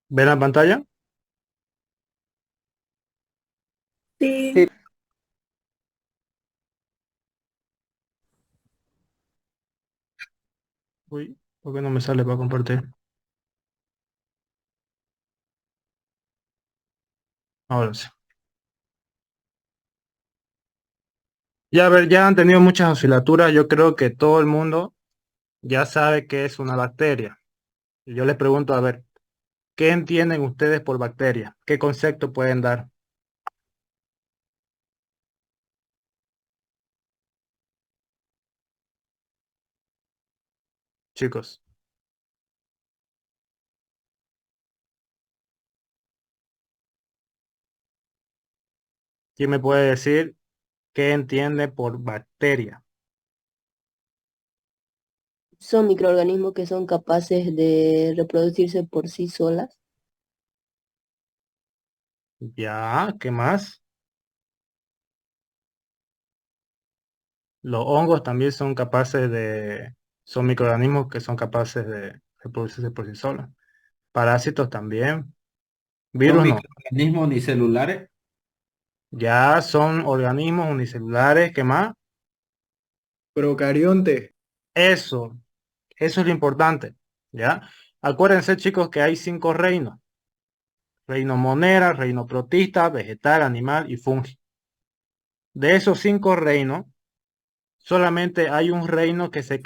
¿Ven la pantalla? Sí, Sí, Uy, ¿por qué no me sale para compartir? Ahora sí. Ya, a ver, ya han tenido muchas oscilaturas. Yo creo que todo el mundo ya sabe qué es una bacteria. Y yo les pregunto, a ver, ¿qué entienden ustedes por bacteria? ¿Qué concepto pueden dar, chicos? ¿Quién me puede decir qué entiende por bacteria? son microorganismos que son capaces de reproducirse por sí solas. Ya, ¿qué más? Los hongos también son microorganismos que son capaces de reproducirse por sí solos. Parásitos también. son Virus no. microorganismos unicelulares. Ya son organismos unicelulares, ¿qué más? Procarionte. Eso, eso es lo importante, ¿ya? Acuérdense, chicos, que hay 5 reinos. Reino monera, reino protista, vegetal, animal y fungi. De esos 5 reinos, solamente hay un reino que se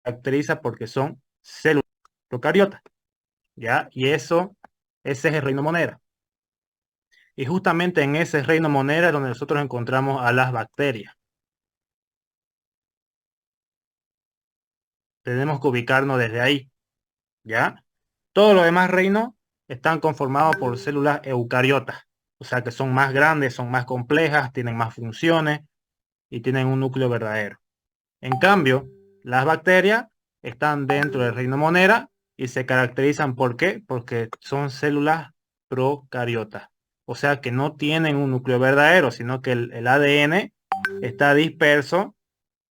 caracteriza porque son células procariotas, ¿ya? Ese es el reino monera. Y justamente en ese reino monera es donde nosotros encontramos a las bacterias. Tenemos que ubicarnos desde ahí, ¿ya? Todos los demás reinos están conformados por células eucariotas, o sea que son más grandes, son más complejas, tienen más funciones y tienen un núcleo verdadero. En cambio, las bacterias están dentro del reino monera y se caracterizan ¿por qué? Porque son células procariotas, o sea que no tienen un núcleo verdadero, sino que el ADN está disperso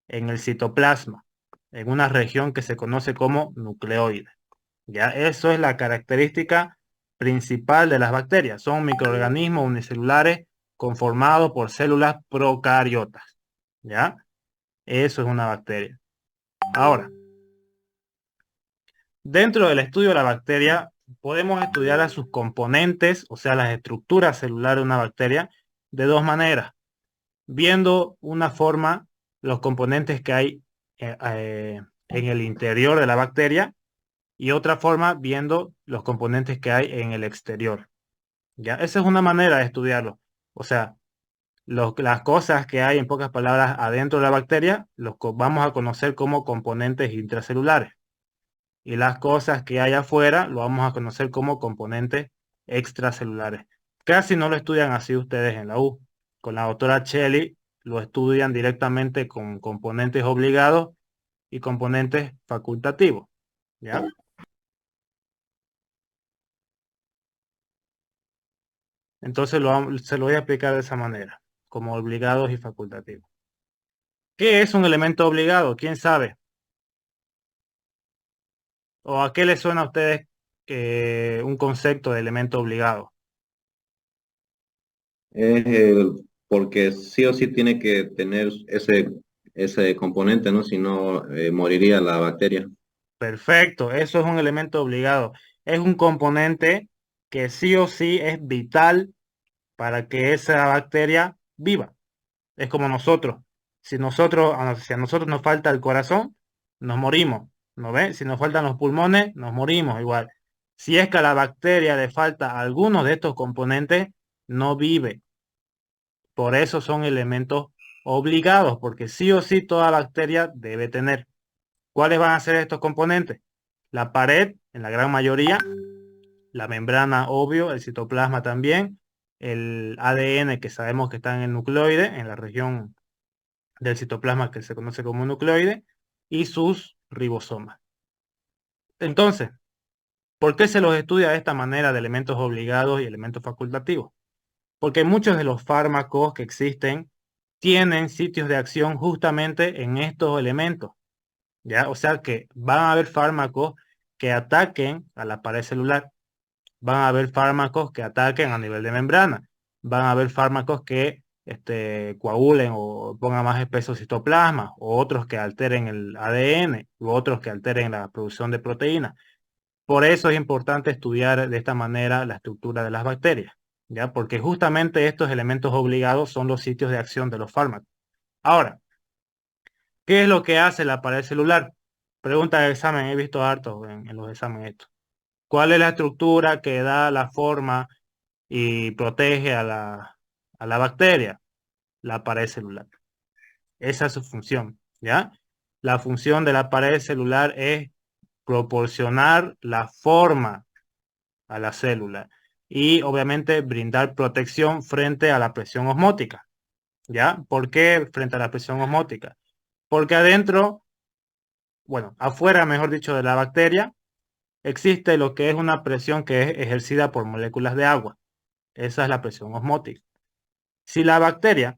en el citoplasma, en una región que se conoce como nucleoide. Ya, eso es la característica principal de las bacterias. Son microorganismos unicelulares conformados por células procariotas. ¿Ya? Eso es una bacteria. Ahora, dentro del estudio de la bacteria, podemos estudiar a sus componentes, o sea, las estructuras celulares de una bacteria, de dos maneras. Viendo una forma, los componentes que hay en el interior de la bacteria, y otra forma viendo los componentes que hay en el exterior. ¿Ya? Esa es una manera de estudiarlo. O sea, las cosas que hay, en pocas palabras, adentro de la bacteria, vamos a conocer como componentes intracelulares. Y las cosas que hay afuera, lo vamos a conocer como componentes extracelulares. Casi no lo estudian así ustedes en la U. Con la doctora Shelley lo estudian directamente con componentes obligados y componentes facultativos. ¿Ya? Entonces se lo voy a explicar de esa manera, como obligados y facultativos. ¿Qué es un elemento obligado? ¿Quién sabe? ¿O a qué les suena a ustedes un concepto de elemento obligado? Es porque sí o sí tiene que tener ese componente, ¿no? Si no, moriría la bacteria. Perfecto, eso es un elemento obligado. Es un componente que sí o sí es vital para que esa bacteria viva. Es como nosotros. Si a nosotros nos falta el corazón, nos morimos. ¿No ven? Si nos faltan los pulmones, nos morimos igual. Si es que a la bacteria le falta alguno de estos componentes, no vive. Por eso son elementos obligados, porque sí o sí toda bacteria debe tener. ¿Cuáles van a ser estos componentes? La pared, en la gran mayoría, la membrana, obvio, el citoplasma también, el ADN que sabemos que está en el nucleoide, en la región del citoplasma que se conoce como nucleoide, y sus ribosomas. Entonces, ¿por qué se los estudia de esta manera de elementos obligados y elementos facultativos? Porque muchos de los fármacos que existen tienen sitios de acción justamente en estos elementos, ¿ya? O sea que van a haber fármacos que ataquen a la pared celular. Van a haber fármacos que ataquen a nivel de membrana. Van a haber fármacos que coagulen o pongan más espeso citoplasma, o otros que alteren el ADN, u otros que alteren la producción de proteínas. Por eso es importante estudiar de esta manera la estructura de las bacterias, ¿ya? Porque justamente estos elementos obligados son los sitios de acción de los fármacos. Ahora, ¿qué es lo que hace la pared celular? Pregunta de examen, he visto harto en los exámenes esto. ¿Cuál es la estructura que da la forma y protege a la bacteria? La pared celular. Esa es su función, ¿ya? La función de la pared celular es proporcionar la forma a la célula y obviamente brindar protección frente a la presión osmótica, ¿ya? ¿Por qué frente a la presión osmótica? Porque adentro, bueno, afuera, mejor dicho, de la bacteria, existe lo que es una presión que es ejercida por moléculas de agua. Esa es la presión osmótica. Si la bacteria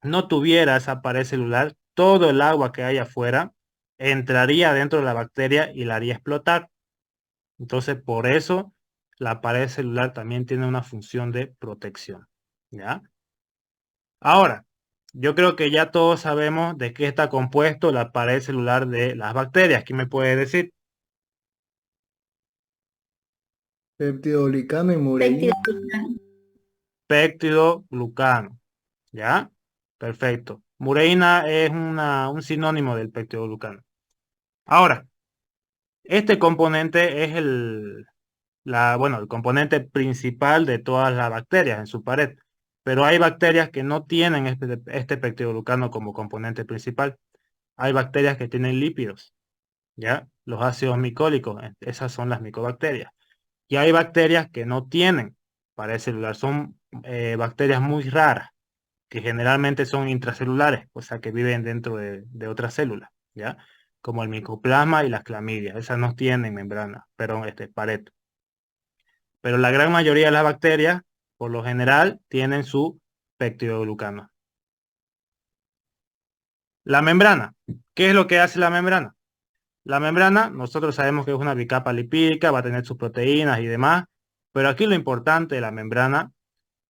no tuviera esa pared celular, todo el agua que hay afuera entraría dentro de la bacteria y la haría explotar. Entonces, por eso la pared celular también tiene una función de protección, ¿ya? Ahora, yo creo que ya todos sabemos de qué está compuesto la pared celular de las bacterias. ¿Quién me puede decir? Peptidoglicano y mureína. Péptido glucano, ¿ya? Perfecto. Mureína es un sinónimo del peptidoglucano. Ahora, este componente es bueno, el componente principal de todas las bacterias en su pared. Pero hay bacterias que no tienen este peptidoglucano como componente principal. Hay bacterias que tienen lípidos, ¿ya? Los ácidos micólicos, esas son las micobacterias. Y hay bacterias que no tienen pared celular, son bacterias muy raras, que generalmente son intracelulares, o sea que viven dentro de otras células, ¿ya? Como el micoplasma y las clamidias, esas no tienen membrana, pero pared. Pero la gran mayoría de las bacterias, por lo general, tienen su peptidoglucano. La membrana. ¿Qué es lo que hace la membrana? La membrana, nosotros sabemos que es una bicapa lipídica, va a tener sus proteínas y demás, pero aquí lo importante de la membrana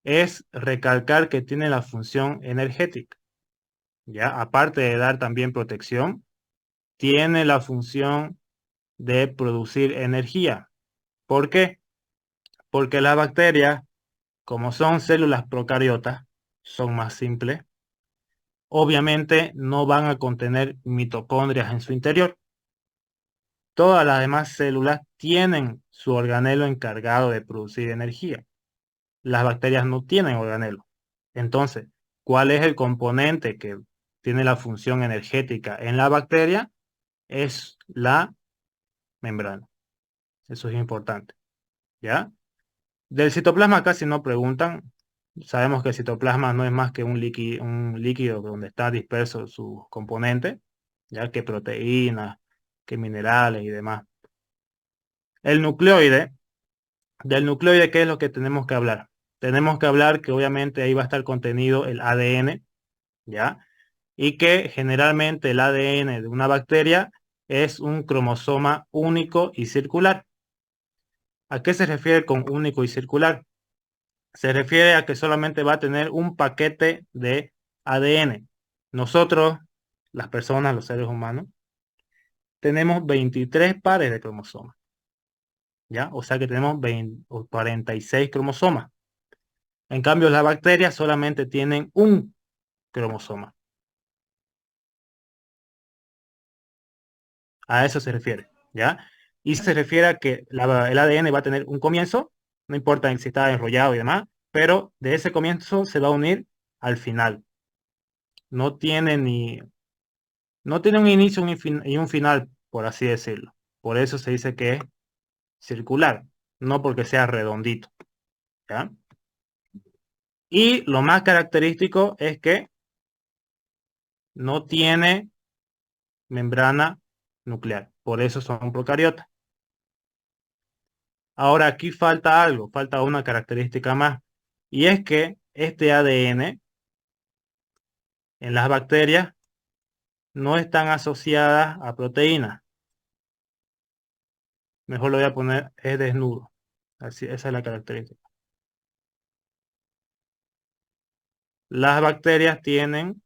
es recalcar que tiene la función energética. Ya, aparte de dar también protección, tiene la función de producir energía. ¿Por qué? Porque las bacterias, como son células procariotas, son más simples, obviamente no van a contener mitocondrias en su interior. Todas las demás células tienen su organelo encargado de producir energía. Las bacterias no tienen organelo. Entonces, ¿cuál es el componente que tiene la función energética en la bacteria? Es la membrana. Eso es importante, ¿ya? Del citoplasma casi no preguntan. Sabemos que el citoplasma no es más que un líquido donde está disperso sus componentes, ya que proteínas, que minerales y demás. El nucleoide, del nucleoide, ¿qué es lo que tenemos que hablar? Tenemos que hablar que obviamente ahí va a estar contenido el ADN, ¿ya? Y que generalmente el ADN de una bacteria es un cromosoma único y circular. ¿A qué se refiere con único y circular? Se refiere a que solamente va a tener un paquete de ADN. Nosotros, las personas, los seres humanos, tenemos 23 pares de cromosomas, ¿ya? O sea que tenemos 46 cromosomas. En cambio, las bacterias solamente tienen un cromosoma. A eso se refiere, ¿ya? Y se refiere a que el ADN va a tener un comienzo, no importa si está enrollado y demás, pero de ese comienzo se va a unir al final. No tiene no tiene un inicio y un final, por así decirlo. Por eso se dice que es circular, no porque sea redondito, ¿ya? Y lo más característico es que no tiene membrana nuclear. Por eso son procariotas. Ahora aquí falta algo, falta una característica más. Y es que este ADN en las bacterias no están asociadas a proteínas. Mejor lo voy a poner, es desnudo. Así, esa es la característica. Las bacterias tienen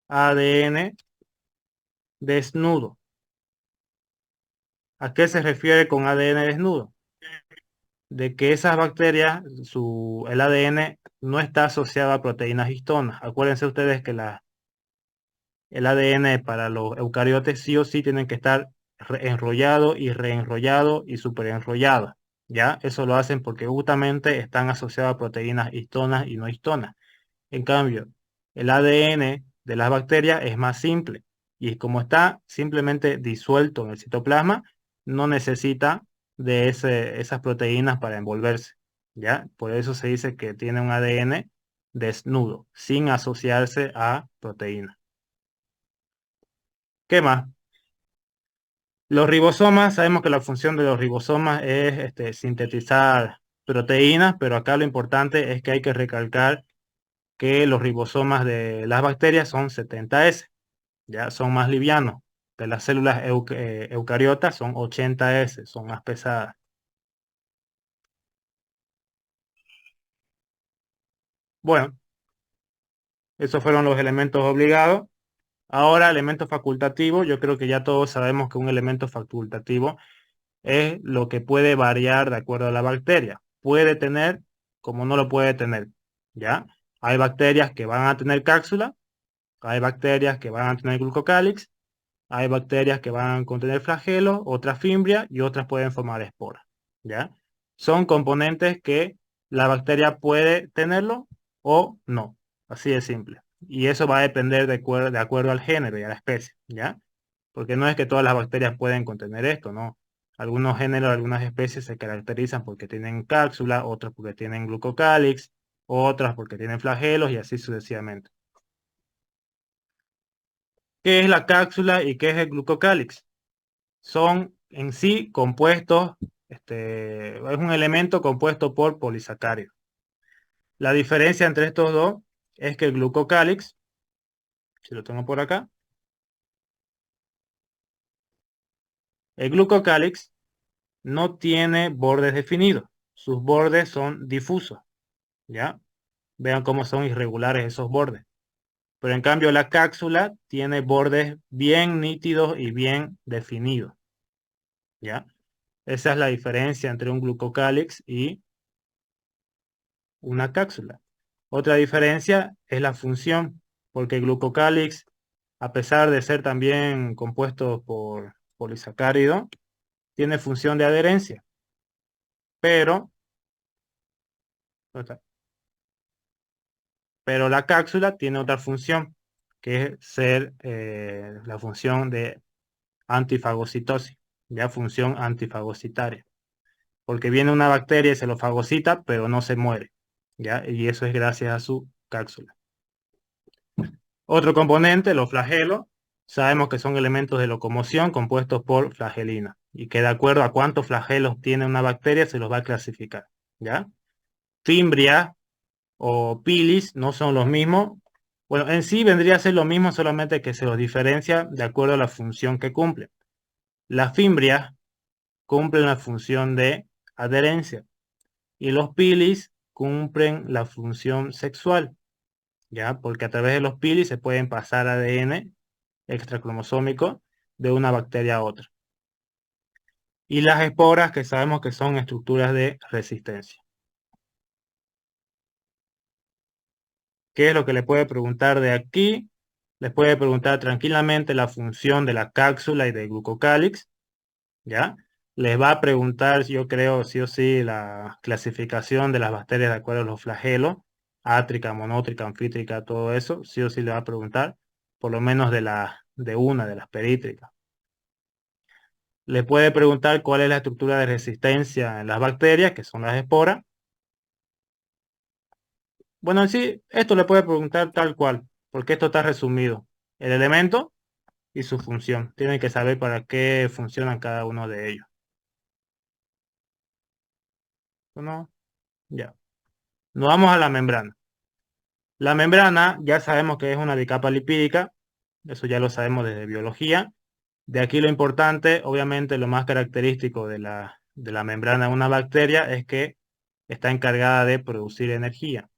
ADN desnudo. ¿A qué se refiere con ADN desnudo? De que esas bacterias, el ADN no está asociado a proteínas histonas. Acuérdense ustedes que el ADN para los eucariotes sí o sí tienen que estar enrollado y reenrollado y superenrollado. ¿Ya? Eso lo hacen porque justamente están asociados a proteínas histonas y no histonas. En cambio, el ADN de las bacterias es más simple y como está simplemente disuelto en el citoplasma, no necesita de esas proteínas para envolverse. ¿Ya? Por eso se dice que tiene un ADN desnudo, sin asociarse a proteínas. ¿Qué más? Los ribosomas, sabemos que la función de los ribosomas es sintetizar proteínas, pero acá lo importante es que hay que recalcar que los ribosomas de las bacterias son 70S, ya son más livianos. De las células eucariotas son 80S, son más pesadas. Bueno, esos fueron los elementos obligados. Ahora, elementos facultativos. Yo creo que ya todos sabemos que un elemento facultativo es lo que puede variar de acuerdo a la bacteria. Puede tener como no lo puede tener, ¿ya? Hay bacterias que van a tener cápsula, hay bacterias que van a tener glucocálix, hay bacterias que van a contener flagelos, otras fimbria y otras pueden formar esporas, ¿ya? Son componentes que la bacteria puede tenerlo o no, así de simple. Y eso va a depender de acuerdo al género y a la especie, ¿ya? Porque no es que todas las bacterias pueden contener esto, ¿no? Algunos géneros, algunas especies se caracterizan porque tienen cápsula, otros porque tienen glucocálix, otras porque tienen flagelos y así sucesivamente. ¿Qué es la cápsula y qué es el glucocálix? Son en sí compuestos, es un elemento compuesto por polisacáridos. La diferencia entre estos dos es que el glucocálix, si lo tengo por acá, el glucocálix no tiene bordes definidos, sus bordes son difusos, ¿ya? Vean cómo son irregulares esos bordes. Pero en cambio la cápsula tiene bordes bien nítidos y bien definidos, ¿ya? Esa es la diferencia entre un glucocálix y una cápsula. Otra diferencia es la función, porque el glucocálix, a pesar de ser también compuesto por polisacárido, tiene función de adherencia, pero, pero la cápsula tiene otra función, que es ser la función de antifagocitosis, ya función antifagocitaria, porque viene una bacteria y se lo fagocita, pero no se muere, ya, y eso es gracias a su cápsula. Otro componente, los flagelos, sabemos que son elementos de locomoción compuestos por flagelina y que de acuerdo a cuántos flagelos tiene una bacteria se los va a clasificar, ¿ya? Fimbria o pilis no son los mismos. Bueno, en sí vendría a ser lo mismo, solamente que se los diferencia de acuerdo a la función que cumplen. Las fimbrias cumplen la función de adherencia y los pilis cumplen la función sexual, ¿ya? Porque a través de los pilis se pueden pasar ADN extracromosómico de una bacteria a otra. Y las esporas, que sabemos que son estructuras de resistencia. ¿Qué es lo que le puede preguntar de aquí? Les puede preguntar tranquilamente la función de la cápsula y del glucocálix, ¿ya? Les va a preguntar, yo creo, sí o sí, la clasificación de las bacterias de acuerdo a los flagelos, átrica, monótrica, anfítrica, todo eso, sí o sí le va a preguntar, por lo menos de una de las perítricas. Le puede preguntar cuál es la estructura de resistencia en las bacterias, que son las esporas. Bueno, en sí, esto le puede preguntar tal cual, porque esto está resumido. El elemento y su función. Tienen que saber para qué funcionan cada uno de ellos. ¿No? Ya. Nos vamos a la membrana. La membrana ya sabemos que es una bicapa lipídica. Eso ya lo sabemos desde biología. De aquí lo importante, obviamente lo más característico de la membrana de una bacteria es que está encargada de producir energía.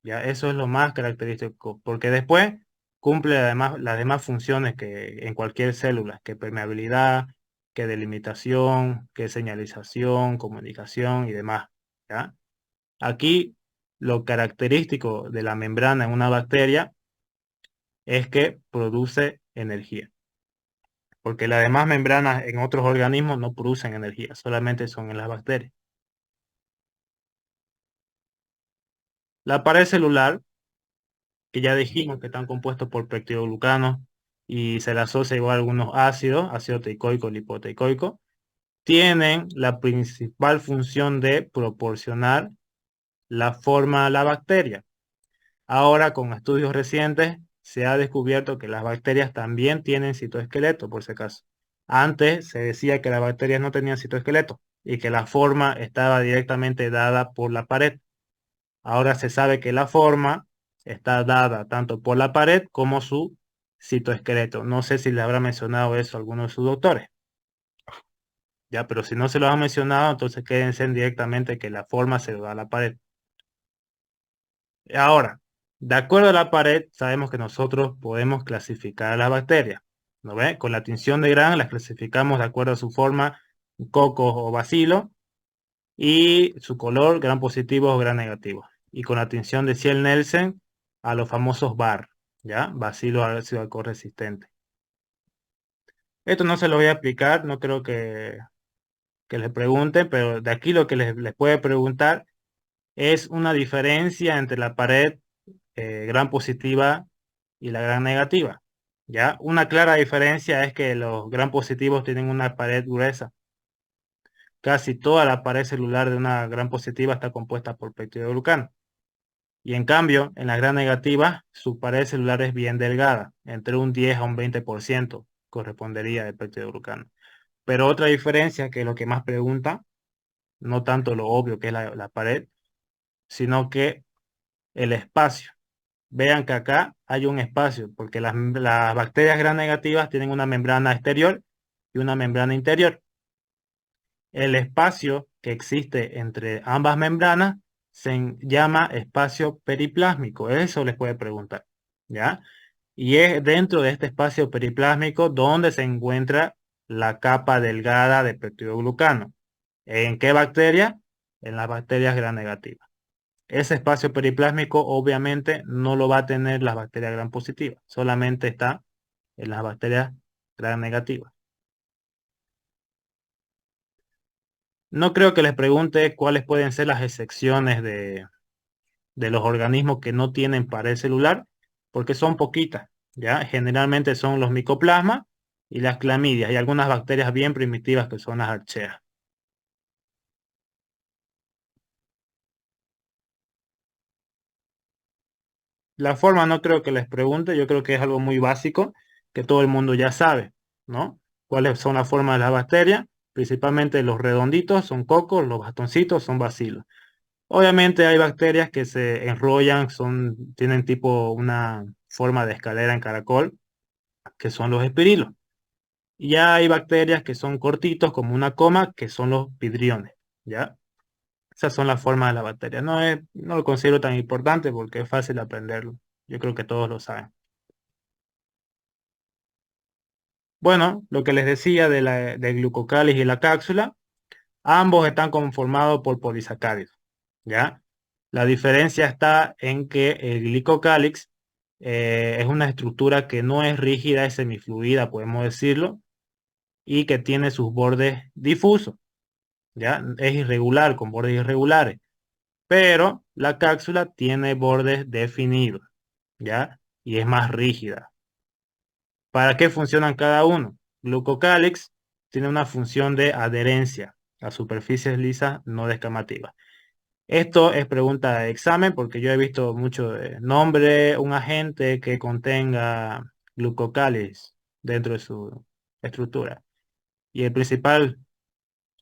Ya, eso es lo más característico, porque después cumple además las demás funciones que en cualquier célula, que permeabilidad, que delimitación, que señalización, comunicación y demás. ¿Ya? Aquí lo característico de la membrana en una bacteria es que produce energía, porque las demás membranas en otros organismos no producen energía, solamente son en las bacterias. La pared celular, que ya dijimos que están compuestos por peptidoglucanos y se le asocia igual a algunos ácidos, ácido teicoico, lipoteicoico, tienen la principal función de proporcionar la forma a la bacteria. Ahora, con estudios recientes, se ha descubierto que las bacterias también tienen citoesqueleto, por si acaso. Antes se decía que las bacterias no tenían citoesqueleto y que la forma estaba directamente dada por la pared. Ahora se sabe que la forma está dada tanto por la pared como su citoesqueleto. No sé si le habrá mencionado eso a alguno de sus doctores. Ya, pero si no se lo ha mencionado, entonces quédense en directamente que la forma se lo da a la pared. Ahora, de acuerdo a la pared, sabemos que nosotros podemos clasificar a las bacterias. ¿No ve? Con la tinción de Gram las clasificamos de acuerdo a su forma, coco o bacilo, y su color, Gram positivo o Gram negativo. Y con la tinción de Ciel-Nielsen a los famosos BAR, ¿ya? Bacilo ácido alcohol resistente. Esto no se lo voy a explicar, no creo que les pregunten, pero de aquí lo que les puede preguntar es una diferencia entre la pared Gram positiva y la Gram negativa. ¿Ya? Una clara diferencia es que los Gram positivos tienen una pared gruesa. Casi toda la pared celular de una Gram positiva está compuesta por peptidoglucano. Y en cambio, en la Gram negativa, su pared celular es bien delgada, entre un 10 a un 20% correspondería de peptidoglucano. Pero otra diferencia, que es lo que más pregunta, no tanto lo obvio que es la pared, sino que el espacio. Vean que acá hay un espacio, porque las bacterias gram negativas tienen una membrana exterior y una membrana interior. El espacio que existe entre ambas membranas se llama espacio periplásmico. Eso les puede preguntar, ¿ya? Y es dentro de este espacio periplásmico donde se encuentra la capa delgada de peptidoglucano. ¿En qué bacteria? En las bacterias gram negativas. Ese espacio periplásmico obviamente no lo va a tener las bacterias gram positivas, solamente está en las bacterias gram negativas. No creo que les pregunte cuáles pueden ser las excepciones de los organismos que no tienen pared celular, porque son poquitas, ¿ya? Generalmente son los micoplasmas y las clamidias y algunas bacterias bien primitivas que son las archeas. La forma no creo que les pregunte, yo creo que es algo muy básico que todo el mundo ya sabe, ¿no? ¿Cuáles son las formas de las bacterias? Principalmente los redonditos son cocos, los bastoncitos son bacilos. Obviamente hay bacterias que se enrollan, tienen tipo una forma de escalera en caracol, que son los espirilos. Y ya hay bacterias que son cortitos, como una coma, que son los vidriones, ¿ya? Esas son las formas de la bacteria. No lo considero tan importante porque es fácil aprenderlo. Yo creo que todos lo saben. Bueno, lo que les decía del glucocáliz y la cápsula, ambos están conformados por polisacáridos, ¿ya? La diferencia está en que el glicocálix es una estructura que no es rígida, es semifluida, podemos decirlo, y que tiene sus bordes difusos, ¿ya? Es irregular, con bordes irregulares, pero la cápsula tiene bordes definidos, ¿ya? Y es más rígida. ¿Para qué funcionan cada uno? Glucocálix tiene una función de adherencia a superficies lisas no descamativas. Esto es pregunta de examen porque yo he visto mucho de nombre, un agente que contenga glucocálix dentro de su estructura. Y el principal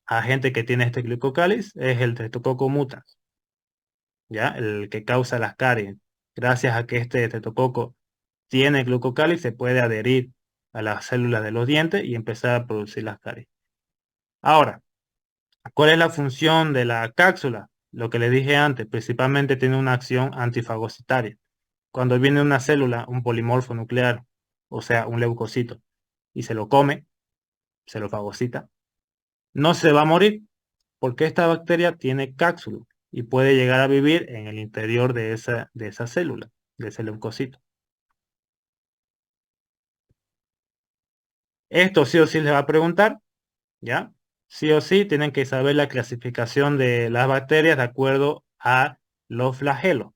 agente que tiene este glucocálix es el Streptococcus mutans, ¿ya? El que causa las caries. Gracias a que este Streptococcus tiene glucocálix, se puede adherir a las células de los dientes y empezar a producir las caries. Ahora, ¿cuál es la función de la cápsula? Lo que le dije antes, principalmente tiene una acción antifagocitaria. Cuando viene una célula, un polimorfo nuclear, o sea, un leucocito, y se lo come, se lo fagocita, no se va a morir porque esta bacteria tiene cápsula y puede llegar a vivir en el interior de esa célula, de ese leucocito. Esto sí o sí les va a preguntar, ¿ya? Sí o sí tienen que saber la clasificación de las bacterias de acuerdo a los flagelos.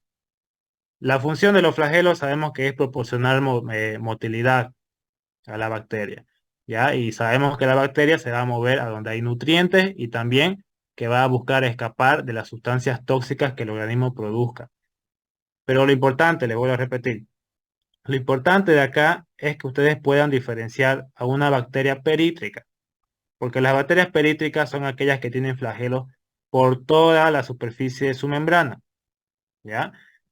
La función de los flagelos sabemos que es proporcionar motilidad a la bacteria, ¿ya? Y sabemos que la bacteria se va a mover a donde hay nutrientes y también que va a buscar escapar de las sustancias tóxicas que el organismo produzca. Pero lo importante, le voy a repetir, lo importante de acá es que ustedes puedan diferenciar a una bacteria perítrica, porque las bacterias perítricas son aquellas que tienen flagelos por toda la superficie de su membrana, ¿ya?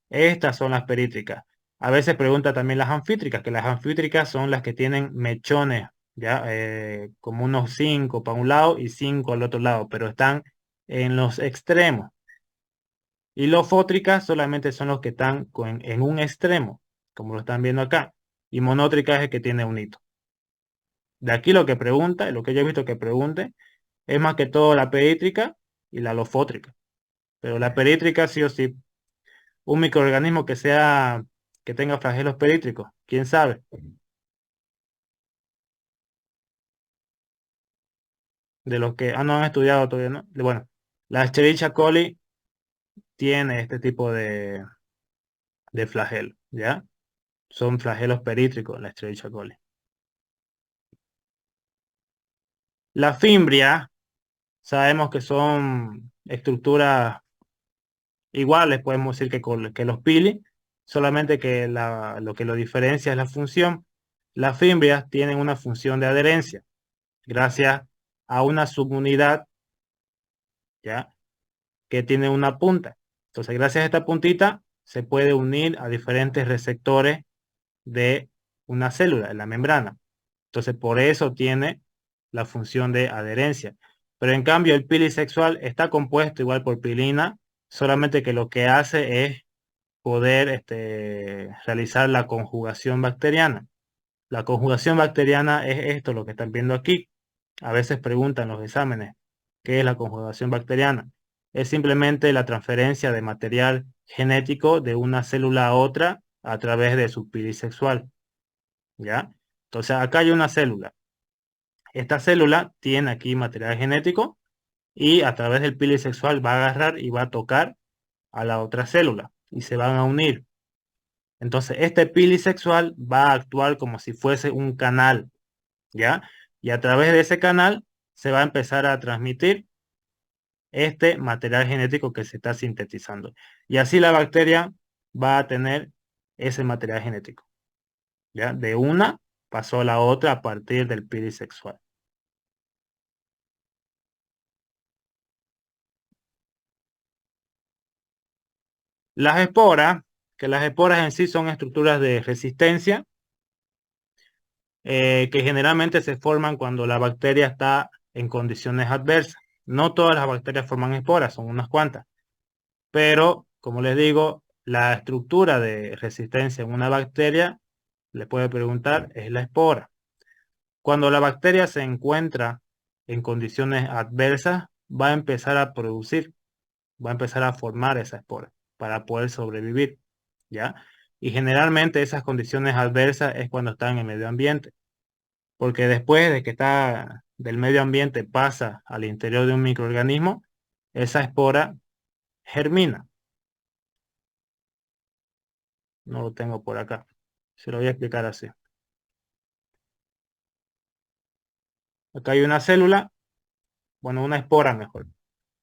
Estas son las perítricas. A veces pregunta también las anfítricas, que las anfítricas son las que tienen mechones, ¿ya? Como unos 5 para un lado y 5 al otro lado, pero están en los extremos. Y los fótricas solamente son los que están en un extremo, como lo están viendo acá. Y monótrica es el que tiene un hito. De aquí lo que pregunta, lo que yo he visto que pregunte, es más que todo la perítrica y la lofótrica. Pero la perítrica sí o sí, un microorganismo que tenga flagelos perítricos, quién sabe. De los que no han estudiado todavía, ¿no? Bueno, la Escherichia coli tiene este tipo de flagelo, ¿ya? Son flagelos perítricos la Escherichia coli. La fimbria, sabemos que son estructuras iguales, podemos decir que los pili, solamente que lo que lo diferencia es la función. Las fimbrias tienen una función de adherencia, gracias a una subunidad, ¿ya? Que tiene una punta. Entonces, gracias a esta puntita, se puede unir a diferentes receptores de una célula, en la membrana. Entonces, por eso tiene la función de adherencia. Pero en cambio, el pili sexual está compuesto igual por pilina, solamente que lo que hace es poder realizar la conjugación bacteriana. La conjugación bacteriana es esto, lo que están viendo aquí. A veces preguntan los exámenes, ¿qué es la conjugación bacteriana? Es simplemente la transferencia de material genético de una célula a otra a través de su pili sexual, ¿ya? Entonces acá hay una célula. Esta célula tiene aquí material genético y a través del pili sexual va a agarrar y va a tocar a la otra célula y se van a unir. Entonces este pili sexual va a actuar como si fuese un canal, ¿ya? Y a través de ese canal se va a empezar a transmitir este material genético que se está sintetizando. Y así la bacteria va a tener ese material genético, ¿ya? De una pasó a la otra a partir del pili sexual. Las esporas, que las esporas en sí son estructuras de resistencia que generalmente se forman cuando la bacteria está en condiciones adversas. No todas las bacterias forman esporas, son unas cuantas. Pero, como les digo, la estructura de resistencia en una bacteria, le puede preguntar, es la espora. Cuando la bacteria se encuentra en condiciones adversas, va a empezar a producir, va a empezar a formar esa espora para poder sobrevivir, ¿ya? Y generalmente esas condiciones adversas es cuando están en el medio ambiente, porque después de que está del medio ambiente pasa al interior de un microorganismo, esa espora germina. No lo tengo por acá. Se lo voy a explicar así. Acá hay una célula, bueno, una espora mejor.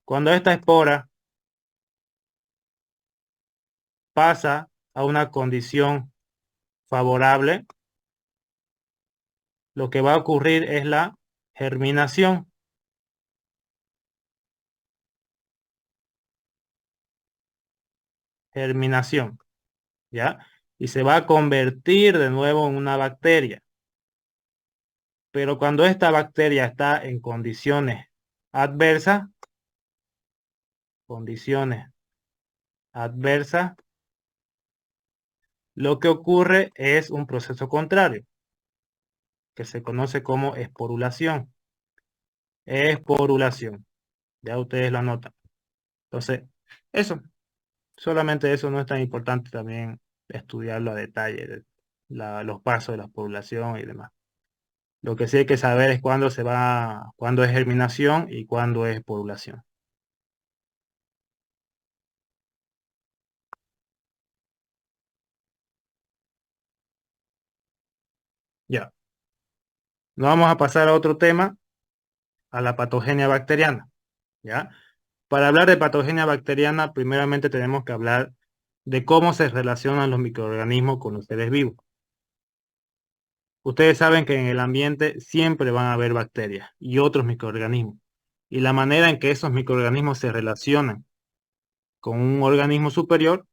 Cuando esta espora pasa a una condición favorable, lo que va a ocurrir es la germinación. Germinación, ¿ya? Y se va a convertir de nuevo en una bacteria. Pero cuando esta bacteria está en condiciones adversas, condiciones adversas, lo que ocurre es un proceso contrario, que se conoce como esporulación. Esporulación. Ya ustedes lo anotan. Entonces, eso, solamente eso no es tan importante también estudiarlo a detalle, los pasos de la esporulación y demás. Lo que sí hay que saber es cuándo es germinación y cuándo es esporulación. Ya. Nos vamos a pasar a otro tema, a la patogenia bacteriana. ¿Ya? Para hablar de patogenia bacteriana, primeramente tenemos que hablar de cómo se relacionan los microorganismos con los seres vivos. Ustedes saben que en el ambiente siempre van a haber bacterias y otros microorganismos. Y la manera en que esos microorganismos se relacionan con un organismo superior,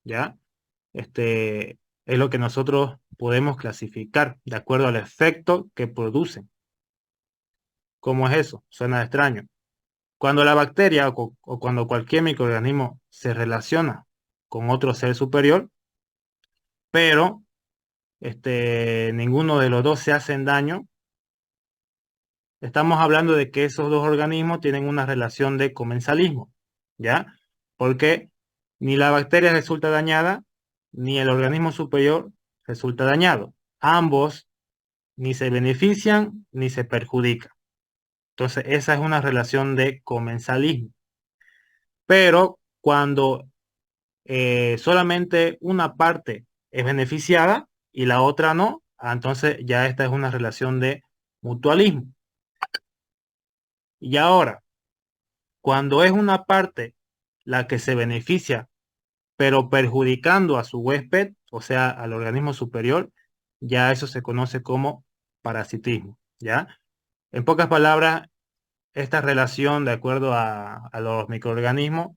¿ya? Es lo que nosotros podemos clasificar de acuerdo al efecto que producen. ¿Cómo es eso? Suena extraño. Cuando la bacteria o cuando cualquier microorganismo se relaciona con otro ser superior, pero ninguno de los dos se hacen daño, estamos hablando de que esos dos organismos tienen una relación de comensalismo, ¿ya? Porque ni la bacteria resulta dañada, ni el organismo superior resulta dañado. Ambos ni se benefician ni se perjudican. Entonces, esa es una relación de comensalismo. Pero cuando solamente una parte es beneficiada y la otra no, entonces ya esta es una relación de mutualismo. Y ahora, cuando es una parte la que se beneficia, pero perjudicando a su huésped, o sea, al organismo superior, ya eso se conoce como parasitismo, ¿ya? En pocas palabras, esta relación, de acuerdo a los microorganismos,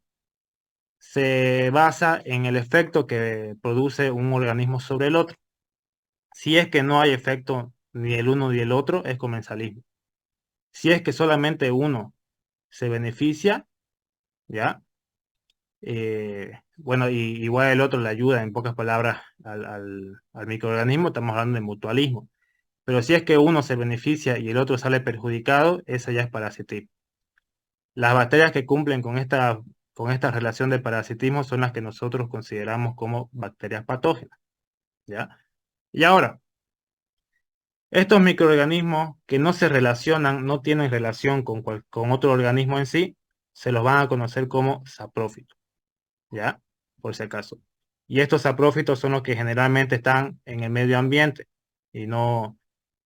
se basa en el efecto que produce un organismo sobre el otro. Si es que no hay efecto ni el uno ni el otro, es comensalismo. Si es que solamente uno se beneficia, ¿ya? Bueno, y igual el otro le ayuda, en pocas palabras, al microorganismo, estamos hablando de mutualismo. Pero si es que uno se beneficia y el otro sale perjudicado, esa ya es parasitismo. Las bacterias que cumplen con esta relación de parasitismo son las que nosotros consideramos como bacterias patógenas, ¿ya? Y ahora, estos microorganismos que no se relacionan, no tienen relación con otro organismo en sí, se los van a conocer como saprófitos, ¿ya? Por si acaso. Y estos saprófitos son los que generalmente están en el medio ambiente y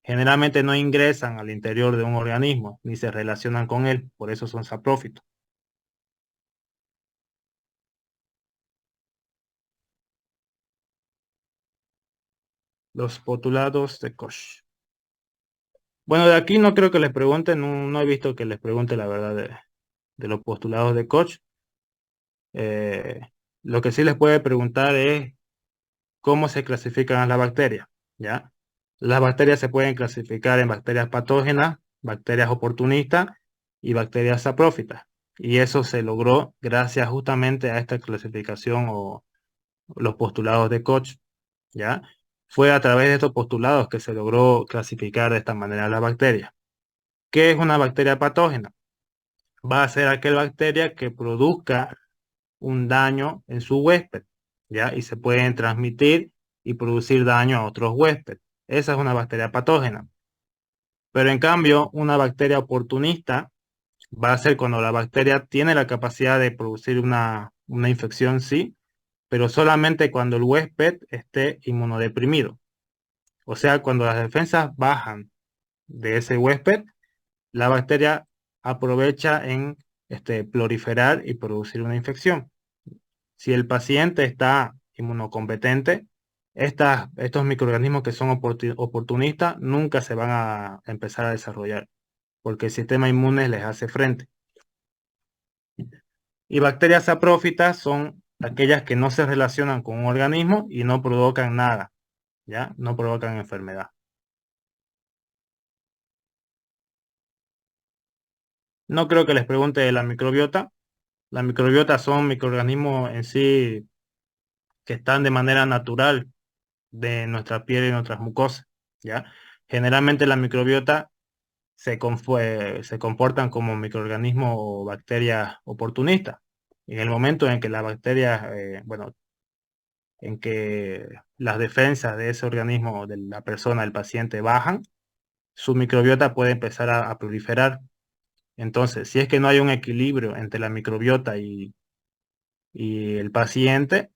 generalmente no ingresan al interior de un organismo ni se relacionan con él, por eso son saprófitos. Los postulados de Koch. Bueno, de aquí no creo que les pregunten, no he visto que les pregunte la verdad de los postulados de Koch. Eh, lo que sí les puede preguntar es cómo se clasifican las bacterias, ¿ya? Las bacterias se pueden clasificar en bacterias patógenas, bacterias oportunistas y bacterias saprófitas. Y eso se logró gracias justamente a esta clasificación o los postulados de Koch, ¿ya? Fue a través de estos postulados que se logró clasificar de esta manera las bacterias. ¿Qué es una bacteria patógena? Va a ser aquella bacteria que produzca un daño en su huésped, ¿ya? Y se pueden transmitir y producir daño a otros huéspedes. Esa es una bacteria patógena. Pero en cambio, una bacteria oportunista va a ser cuando la bacteria tiene la capacidad de producir una infección, sí, pero solamente cuando el huésped esté inmunodeprimido. O sea, cuando las defensas bajan de ese huésped, la bacteria aprovecha en proliferar y producir una infección. Si el paciente está inmunocompetente, estos microorganismos que son oportunistas nunca se van a empezar a desarrollar, porque el sistema inmune les hace frente. Y bacterias saprófitas son aquellas que no se relacionan con un organismo y no provocan nada, ¿ya? No provocan enfermedad. No creo que les pregunte de la microbiota. La microbiota son microorganismos en sí que están de manera natural de nuestra piel y nuestras mucosas, ¿ya? Generalmente la microbiota se comportan como microorganismos o bacterias oportunistas. En el momento en que las bacterias, bueno, en que las defensas de ese organismo, de la persona, del paciente, bajan, su microbiota puede empezar a proliferar. Entonces, si es que no hay un equilibrio entre la microbiota y el paciente,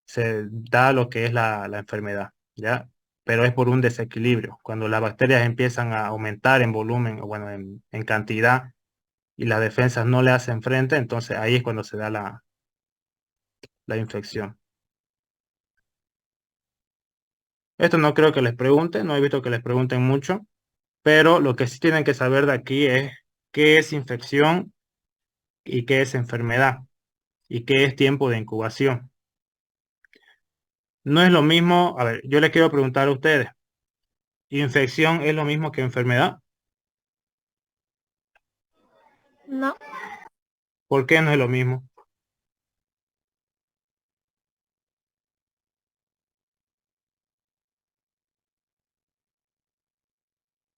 se da lo que es la enfermedad, ¿ya? Pero es por un desequilibrio. Cuando las bacterias empiezan a aumentar en volumen, o bueno, en cantidad, y las defensas no le hacen frente, entonces ahí es cuando se da la infección. Esto no creo que les pregunten, no he visto que les pregunten mucho, pero lo que sí tienen que saber de aquí es qué es infección y qué es enfermedad y qué es tiempo de incubación. No es lo mismo, a ver, yo les quiero preguntar a ustedes, ¿infección es lo mismo que enfermedad? No, ¿Por qué no es lo mismo?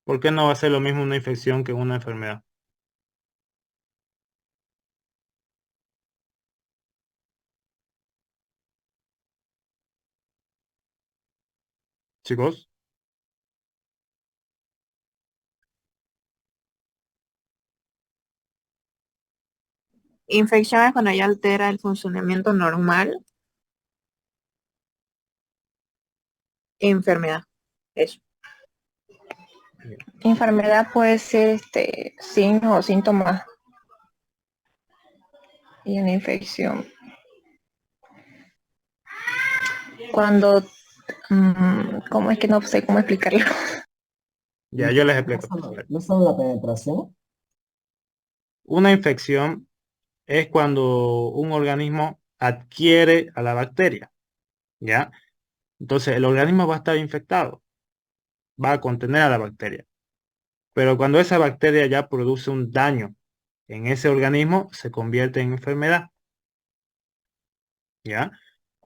¿Por qué no va a ser lo mismo una infección que una enfermedad? Chicos, infección es cuando ya altera el funcionamiento normal. Enfermedad. Eso. Enfermedad puede ser signos o síntomas y una infección. Cuando, ¿cómo es que no sé cómo explicarlo? ya yo les explico. A ver, ¿No son la penetración? una infección es cuando un organismo adquiere a la bacteria, ¿ya? Entonces el organismo va a estar infectado, va a contener a la bacteria. Pero cuando esa bacteria ya produce un daño en ese organismo, se convierte en enfermedad, ¿ya?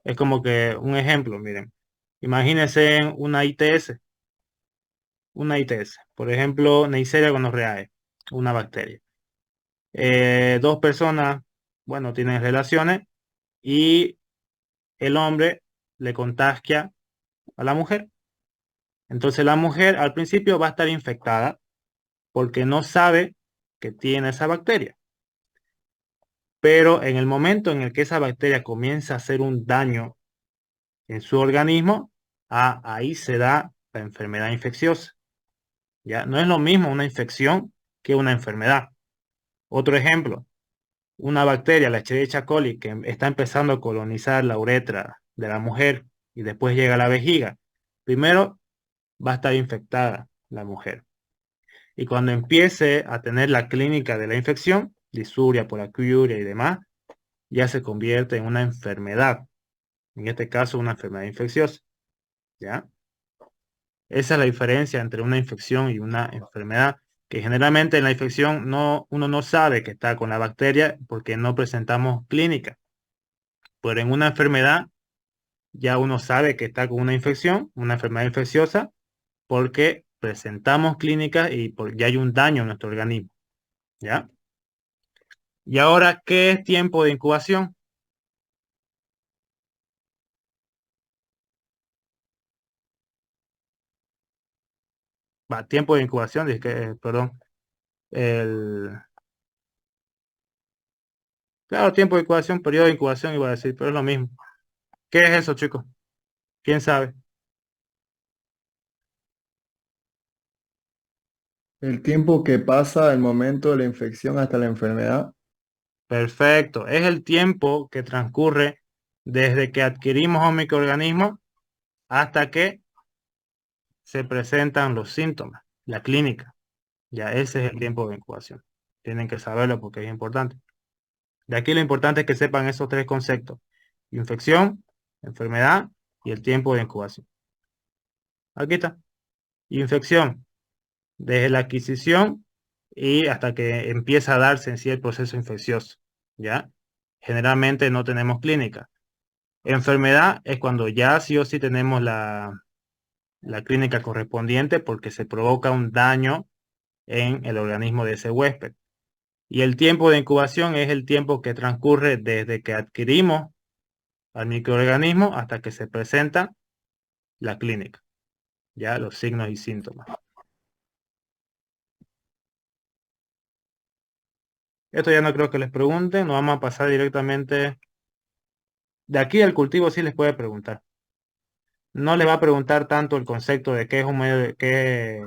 Es como que un ejemplo, miren, imagínense una ITS, por ejemplo, Neisseria gonorrhoeae, una bacteria. Dos personas, bueno, tienen relaciones y el hombre le contagia a la mujer. Entonces la mujer al principio va a estar infectada porque no sabe que tiene esa bacteria. Pero en el momento en el que esa bacteria comienza a hacer un daño en su organismo, ahí se da la enfermedad infecciosa. ¿Ya? No es lo mismo una infección que una enfermedad. Otro ejemplo, una bacteria, la Escherichia coli, que está empezando a colonizar la uretra de la mujer y después llega a la vejiga. Primero va a estar infectada la mujer. Y cuando empiece a tener la clínica de la infección, disuria, poliacuria y demás, ya se convierte en una enfermedad. En este caso, una enfermedad infecciosa. ¿Ya? Esa es la diferencia entre una infección y una enfermedad, que generalmente en la infección uno no sabe que está con la bacteria porque no presentamos clínica. Pero en una enfermedad ya uno sabe que está con una infección, una enfermedad infecciosa, porque presentamos clínica y ya hay un daño en nuestro organismo. ¿Ya? Y ahora, ¿qué es tiempo de incubación? Va, tiempo de incubación, perdón. El, claro, tiempo de incubación, periodo de incubación, iba a decir, pero es lo mismo. ¿Qué es eso, chicos? ¿Quién sabe? El tiempo que pasa del momento de la infección hasta la enfermedad. Perfecto. Es el tiempo que transcurre desde que adquirimos un microorganismo hasta que se presentan los síntomas, la clínica. Ya ese es el tiempo de incubación. Tienen que saberlo porque es importante. De aquí lo importante es que sepan esos tres conceptos: infección, enfermedad y el tiempo de incubación. Aquí está. Infección, desde la adquisición y hasta que empieza a darse en sí el proceso infeccioso, ¿ya? Generalmente no tenemos clínica. Enfermedad es cuando ya sí o sí tenemos la clínica correspondiente porque se provoca un daño en el organismo de ese huésped. Y el tiempo de incubación es el tiempo que transcurre desde que adquirimos al microorganismo hasta que se presenta la clínica, ya los signos y síntomas. Esto ya no creo que les pregunten, nos vamos a pasar directamente. De aquí al cultivo sí les puede preguntar. No les va a preguntar tanto el concepto de qué es un medio, qué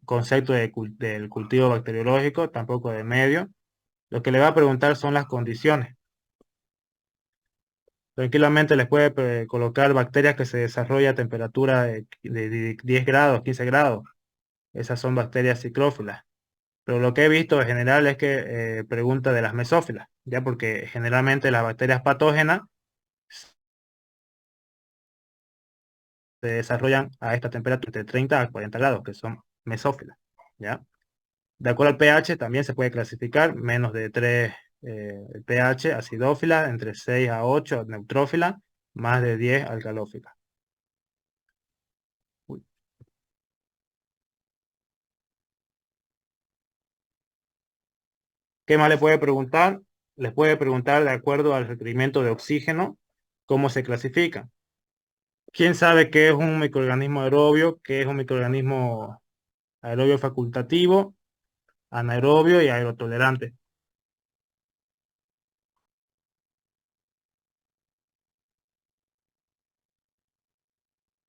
concepto del cultivo bacteriológico, tampoco de medio. Lo que le va a preguntar son las condiciones. Tranquilamente les puede colocar bacterias que se desarrollan a temperatura de 10 grados, 15 grados. Esas son bacterias ciclófilas. Pero lo que he visto en general es que pregunta de las mesófilas, ya porque generalmente las bacterias patógenas se desarrollan a esta temperatura de 30 a 40 grados, que son mesófilas, ¿ya? De acuerdo al pH también se puede clasificar menos de 3 el pH acidófila, entre 6 a 8 neutrófila, más de 10 alcalófila. Uy. ¿Qué más le puede preguntar? Les puede preguntar de acuerdo al requerimiento de oxígeno, cómo se clasifica. ¿Quién sabe qué es un microorganismo aerobio, qué es un microorganismo aerobio facultativo, anaerobio y aerotolerante?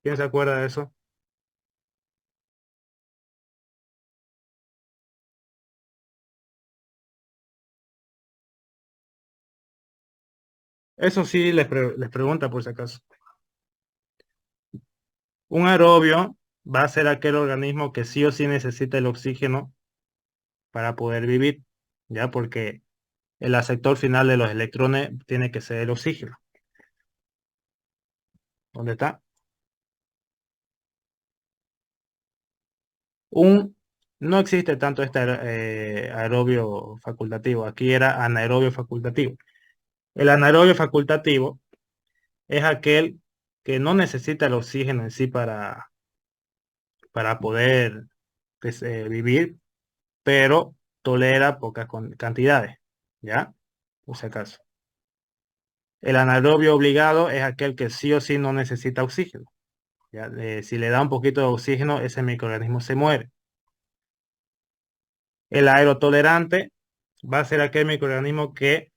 ¿Quién se acuerda de eso? Eso sí les pregunta por si acaso. Un aerobio va a ser aquel organismo que sí o sí necesita el oxígeno para poder vivir, ¿ya? Porque el aceptor final de los electrones tiene que ser el oxígeno. ¿Dónde está? No existe tanto este aerobio facultativo. Aquí era anaerobio facultativo. El anaerobio facultativo es aquel que no necesita el oxígeno en sí para poder pues, vivir, pero tolera pocas cantidades, ¿ya? Por si acaso. El anaerobio obligado es aquel que sí o sí no necesita oxígeno, ¿ya? Si le da un poquito de oxígeno, ese microorganismo se muere. El aerotolerante va a ser aquel microorganismo que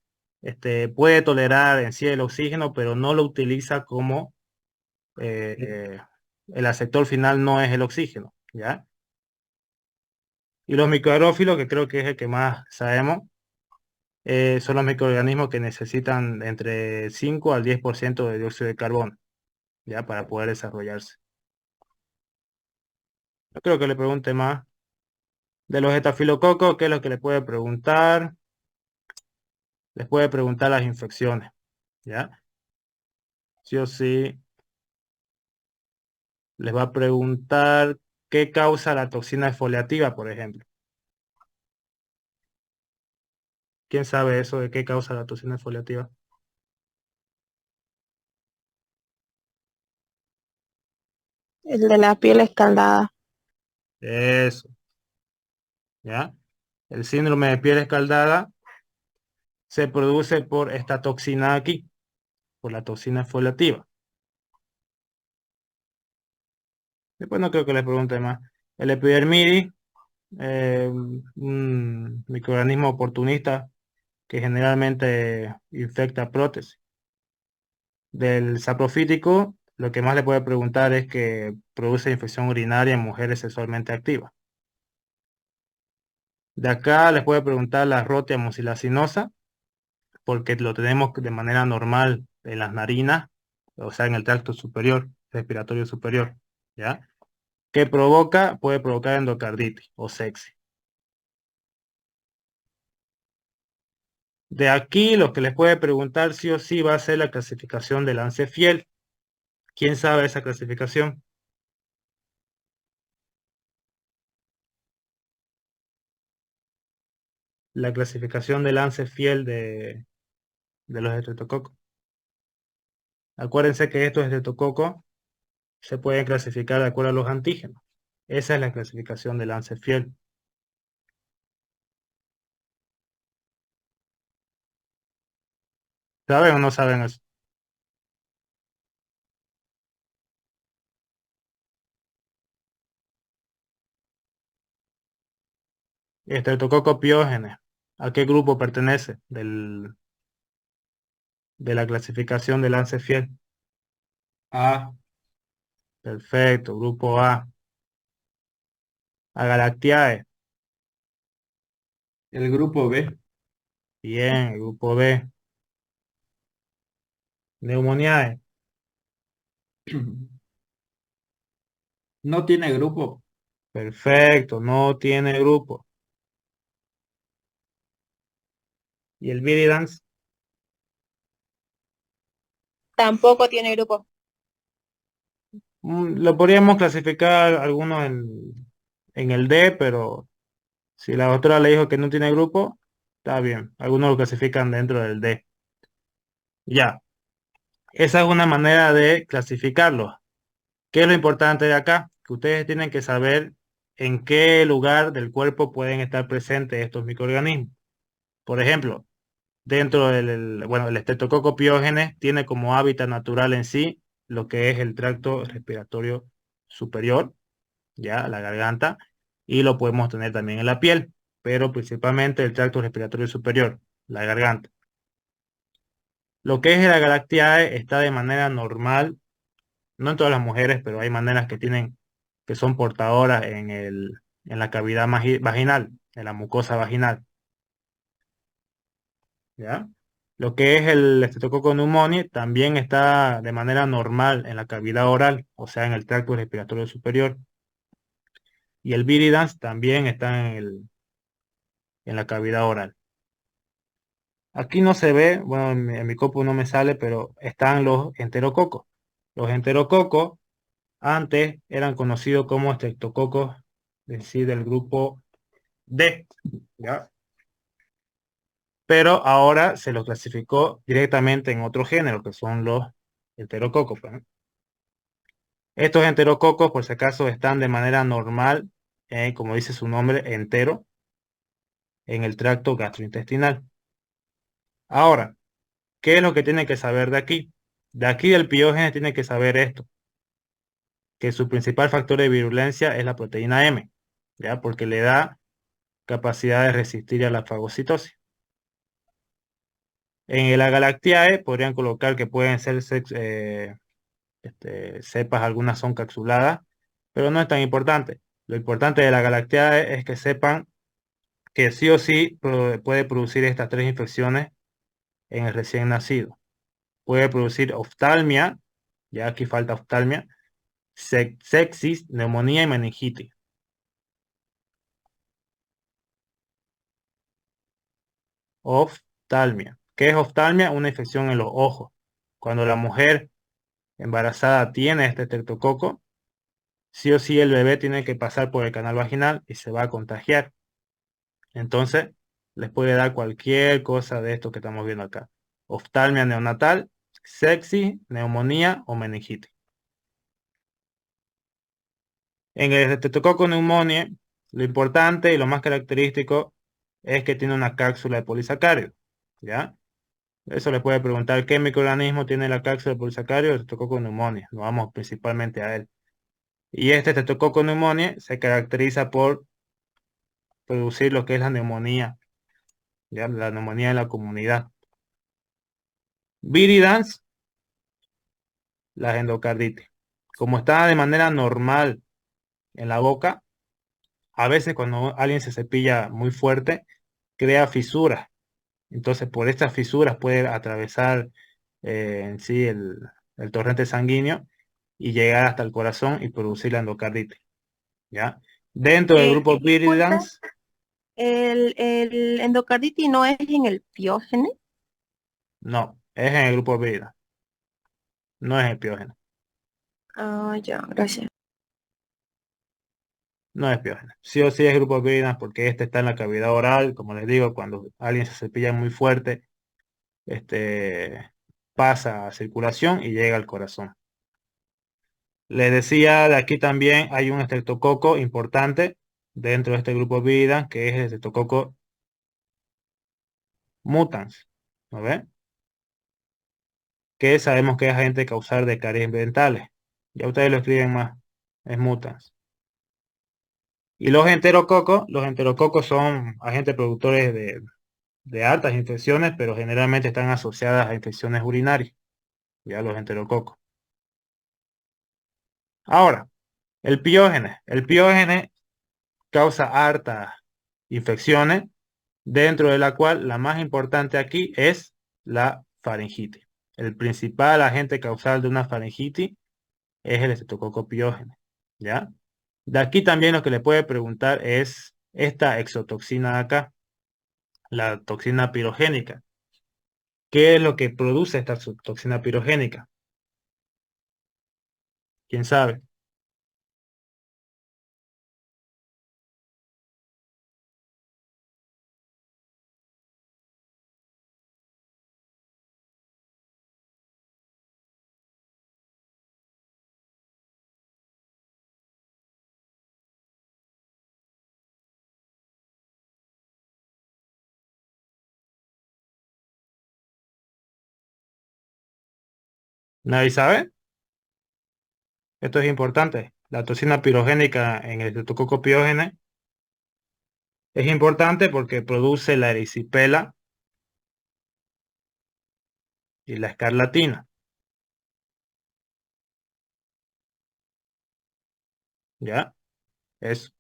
puede tolerar en sí el oxígeno, pero no lo utiliza como el aceptor final no es el oxígeno, ¿ya? Y los microaerófilos, que creo que es el que más sabemos, son los microorganismos que necesitan entre 5 al 10% de dióxido de carbono, ¿ya? Para poder desarrollarse. Yo creo que le pregunte más. De los estafilococos, ¿qué es lo que le puede preguntar? Les puede preguntar las infecciones, ¿ya? Sí o sí. Les va a preguntar qué causa la toxina exfoliativa, por ejemplo. ¿Quién sabe eso de qué causa la toxina exfoliativa? El de la piel escaldada. Eso, ¿ya? El síndrome de piel escaldada se produce por esta toxina aquí, por la toxina exfoliativa. Después no creo que le pregunte más. El epidermidis, un microorganismo oportunista que generalmente infecta prótesis. Del saprofítico, lo que más le puede preguntar es que produce infección urinaria en mujeres sexualmente activas. De acá les puede preguntar la rotia mucilaginosa, porque lo tenemos de manera normal en las narinas, o sea, en el tracto superior, respiratorio superior, ¿ya? ¿Qué provoca? Puede provocar endocarditis o sepsis. De aquí lo que les puede preguntar sí o sí va a ser la clasificación del Lancefiel. ¿Quién sabe esa clasificación? la clasificación de Lancefield de los estreptococos. Acuérdense que estos estreptococos se pueden clasificar de acuerdo a los antígenos. Esa es la clasificación de Lancefield. ¿Saben o no saben eso? Estreptococo piógenes. ¿A qué grupo pertenece de la clasificación de Lancefield? A, Perfecto, grupo A. Agalactiae. el grupo B. Bien, el grupo B. Pneumoniae. No tiene grupo. Perfecto, no tiene grupo. ¿Y el Viridans? Tampoco tiene grupo. Lo podríamos clasificar algunos en el D, pero si la doctora le dijo que no tiene grupo, está bien. Algunos lo clasifican dentro del D. Ya, esa es una manera de clasificarlos. ¿Qué es lo importante de acá? Que ustedes tienen que saber en qué lugar del cuerpo pueden estar presentes estos microorganismos. Por ejemplo, dentro bueno, el Streptococcus pyogenes tiene como hábitat natural en sí lo que es el tracto respiratorio superior, ya la garganta, y lo podemos tener también en la piel, pero principalmente el tracto respiratorio superior, la garganta. Lo que es la Galactiae está de manera normal, no en todas las mujeres, pero hay maneras que son portadoras en la cavidad vaginal, en la mucosa vaginal, ¿ya? Lo que es el Streptococcus pneumoniae también está de manera normal en la cavidad oral, o sea, en el tracto respiratorio superior. Y el Viridans también está en la cavidad oral. Aquí no se ve, bueno, en mi copo no me sale, pero están los enterococos. Los enterococos antes eran conocidos como estreptococos en sí del grupo D, ¿ya? Pero ahora se los clasificó directamente en otro género, que son los enterococos, pues, ¿no? Estos enterococos, por si acaso, están de manera normal, como dice su nombre, entero, en el tracto gastrointestinal. Ahora, ¿qué es lo que tiene que saber de aquí? De aquí del piógeno tiene que saber esto, que su principal factor de virulencia es la proteína M, ¿ya? Porque le da capacidad de resistir a la fagocitosis. En el Agalactiae podrían colocar que pueden ser cepas, algunas son capsuladas, pero no es tan importante. Lo importante de la Agalactiae es que sepan que sí o sí puede producir estas tres infecciones en el recién nacido. Puede producir oftalmia, ya aquí falta oftalmia, sepsis, neumonía y meningitis. Oftalmia. ¿Qué es oftalmia? Una infección en los ojos. Cuando la mujer embarazada tiene este estreptococo, sí o sí el bebé tiene que pasar por el canal vaginal y se va a contagiar. Entonces, les puede dar cualquier cosa de esto que estamos viendo acá. Oftalmia neonatal, sepsis, neumonía o meningitis. En el Streptococcus pneumoniae, lo importante y lo más característico es que tiene una cápsula de polisacárido, ¿ya? Eso le puede preguntar qué microorganismo tiene la cápsula de polisacárido, el Streptococcus pneumoniae. Nos vamos principalmente a él. Y este Streptococcus pneumoniae se caracteriza por producir lo que es la neumonía, ¿ya? La neumonía en la comunidad. Viridans, la endocarditis. Como está de manera normal en la boca, a veces cuando alguien se cepilla muy fuerte, crea fisuras. Entonces, por estas fisuras puede atravesar en sí el torrente sanguíneo y llegar hasta el corazón y producir la endocarditis, ¿ya? Dentro del grupo Disculpe, Viridans, el endocarditis no es en el piógene. no, es en el grupo Viridans, no es el piógeno. Ah, ya, gracias. No es piógeno. Sí o sí es grupo Bridens porque este está en la cavidad oral. Como les digo, cuando alguien se cepilla muy fuerte, pasa a circulación y llega al corazón. Les decía, de aquí también hay un estreptococo importante dentro de este grupo Bridens, que es el estreptococo mutans. ¿No ven? Que sabemos que es agente causal de caries dentales. Ya ustedes lo escriben más. Es mutans. Y los enterococos son agentes productores de altas infecciones, pero generalmente están asociadas a infecciones urinarias, ya los enterococos. Ahora, el piógene. El piógene causa hartas infecciones, dentro de la cual la más importante aquí es la faringitis. El principal agente causal de una faringitis es el estreptococo piógene, ¿ya? De aquí también lo que le puede preguntar es esta exotoxina de acá, la toxina pirogénica. ¿Qué es lo que produce esta toxina pirogénica? ¿Quién sabe? ¿Nadie sabe? Esto es importante. La toxina pirogénica en el estreptococo piógene es importante porque produce la erisipela y la escarlatina. ¿Ya? Eso.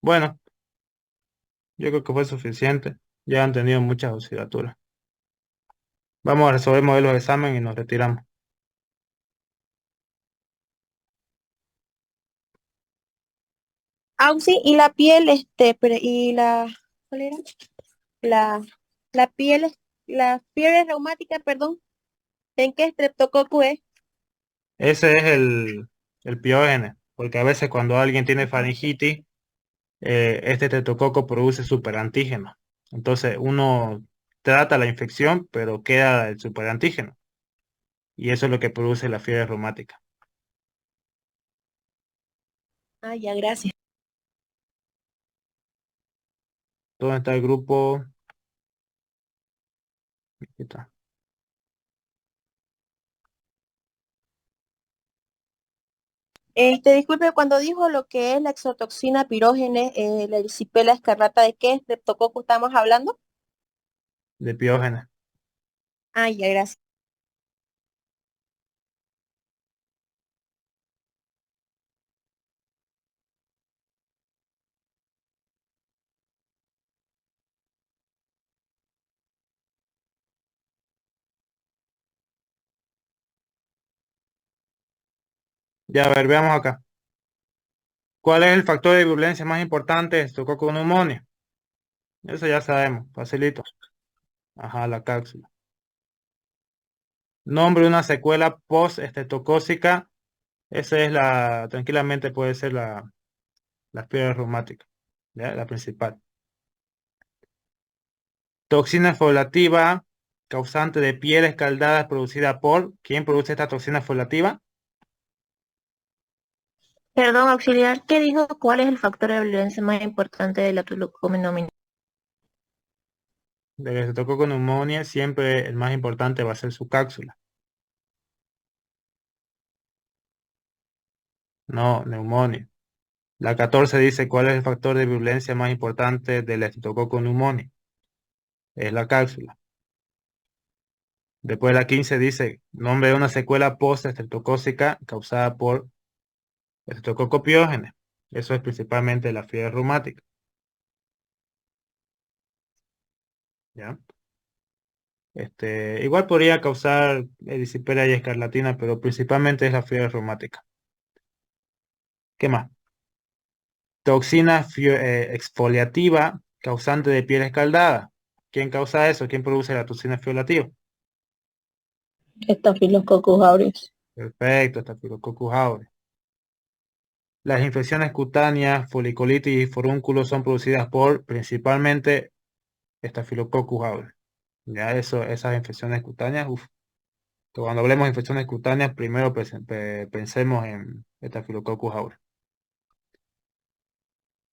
Bueno, yo creo que fue suficiente. Ya han tenido muchas oxidaturas. Vamos a resolver modelos de examen y nos retiramos. Auxi, y la piel, y la, ¿cuál era? La, la piel, la fiebre reumática, perdón, ¿en qué estreptococo es? Ese es el piógene, porque a veces cuando alguien tiene faringitis, este estreptococo produce superantígeno. Entonces uno trata la infección, pero queda el superantígeno. Y eso es lo que produce la fiebre reumática. Ah, ya, gracias. ¿Dónde está el grupo? Aquí está. Disculpe, cuando dijo lo que es la exotoxina pirógene, la erisipela escarlata, ¿de qué estreptococo estamos hablando? De piógene. Ah, ya, gracias. Ya, a ver, veamos acá. ¿Cuál es el factor de virulencia más importante de estreptococo neumonía? Eso ya sabemos, facilito. Ajá, la cápsula. Nombre de una secuela post-estreptocócica. Esa es tranquilamente puede ser la fiebre reumática, ¿ya? La principal. Toxina folativa, causante de piel escaldada producida por, ¿quién produce esta toxina folativa? Perdón, auxiliar, ¿qué dijo? ¿Cuál es el factor de violencia más importante de la tuberculosis? Del estreptococo neumonía, siempre el más importante va a ser su cápsula. No, neumonía. La 14 dice cuál es el factor de virulencia más importante del estreptococo neumonía. Es la cápsula. Después la 15 dice nombre de una secuela post-estreptocócica causada por estreptococo piógene. Eso es principalmente la fiebre reumática. ¿Ya? Igual podría causar erisipela y escarlatina, pero principalmente es la fiebre reumática. ¿Qué más? Toxina exfoliativa causante de piel escaldada. ¿Quién causa eso? ¿Quién produce la toxina exfoliativa? Estafilococcus aureus. Perfecto, Staphylococcus aureus. Las infecciones cutáneas, foliculitis y forúnculos son producidas por principalmente Staphylococcus aureus. Ya eso, esas infecciones cutáneas, cuando hablemos de infecciones cutáneas, primero pensemos en Staphylococcus aureus.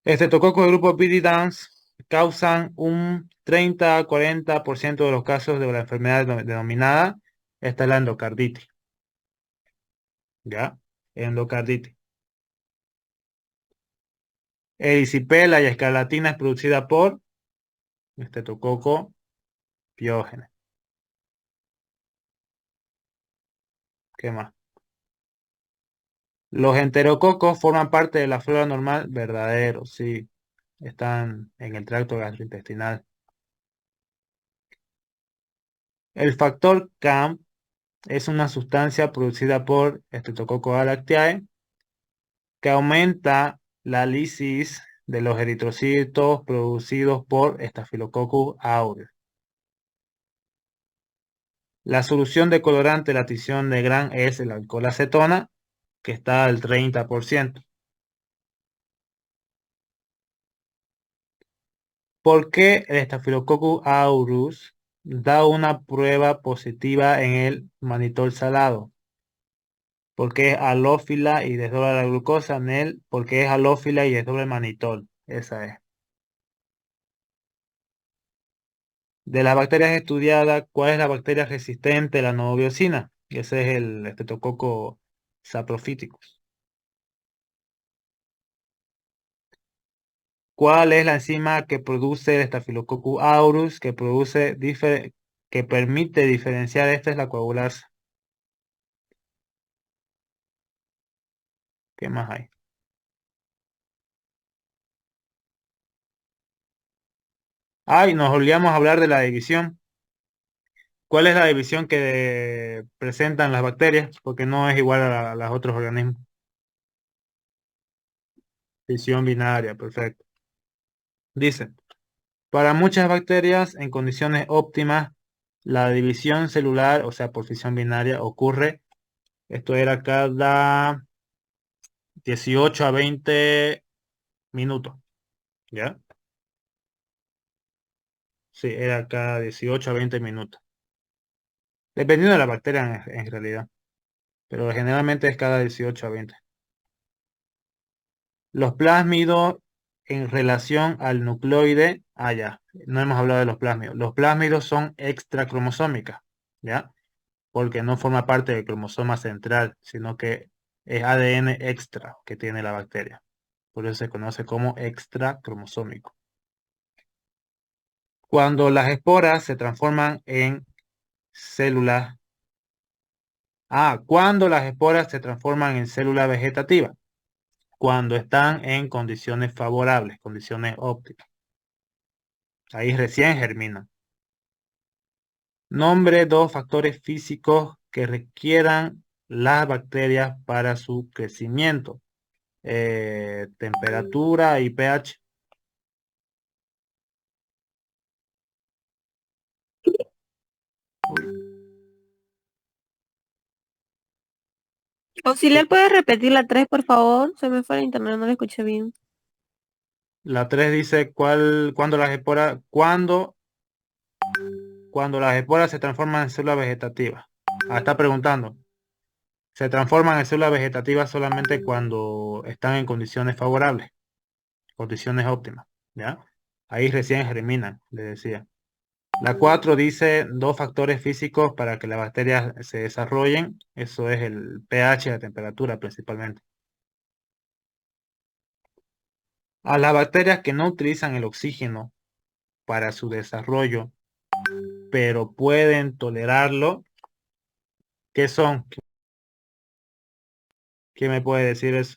Estreptococcus del grupo Viridans causan un 30 a 40% de los casos de la enfermedad denominada, esta es la endocarditis. ¿Ya? Endocarditis. Erisipela y escarlatina es producida por Estreptococcus pyogenes. ¿Qué más? Los enterococos forman parte de la flora normal, verdadero, sí. Están en el tracto gastrointestinal. El factor CAM es una sustancia producida por Streptococcus alactiae que aumenta la lisis de los eritrocitos producidos por Staphylococcus aureus. La solución de colorante de la tinción de Gran es el alcohol acetona, que está al 30%. ¿Por qué el Staphylococcus aureus da una prueba positiva en el mannitol salado? Porque es halófila y desdobla la glucosa en él, porque es halófila y desdobla el mannitol. Esa es. De las bacterias estudiadas, ¿cuál es la bacteria resistente a la novobiosina? Ese es el Streptococcus saprophyticus. ¿Cuál es la enzima que produce el Staphylococcus aureus, que permite diferenciar? Esta es la coagulasa. ¿Qué más hay? Ay, nos olvidamos hablar de la división. ¿Cuál es la división que presentan las bacterias? Porque no es igual a los otros organismos. División binaria, perfecto. Dice, para muchas bacterias en condiciones óptimas, la división celular, o sea, por fisión binaria, ocurre, esto era cada 18 a 20 minutos, ¿ya? Sí, era cada 18 a 20 minutos. Dependiendo de la bacteria en realidad, pero generalmente es cada 18 a 20. Los plásmidos en relación al nucleoide, ya, no hemos hablado de los plásmidos. Los plásmidos son extracromosómicas, ¿ya? Porque no forma parte del cromosoma central, sino que es ADN extra que tiene la bacteria. Por eso se conoce como extracromosómico. Cuando las esporas se transforman en células. Cuando las esporas se transforman en células vegetativas. Cuando están en condiciones favorables, condiciones óptimas. Ahí recién germinan. Nombre 2 factores físicos que requieran las bacterias para su crecimiento. Temperatura y pH. Auxiliar, ¿puedes repetir la 3, por favor? Se me fue el internet, no la escuché bien. La 3 dice cuando las esporas se transforman en células vegetativas. Está preguntando. Se transforman en células vegetativas solamente cuando están en condiciones favorables, condiciones óptimas, ¿ya? Ahí recién germinan, le decía. La 4 dice 2 factores físicos para que las bacterias se desarrollen. Eso es el pH y la temperatura principalmente. A las bacterias que no utilizan el oxígeno para su desarrollo, pero pueden tolerarlo, ¿qué son? ¿Quién me puede decir eso?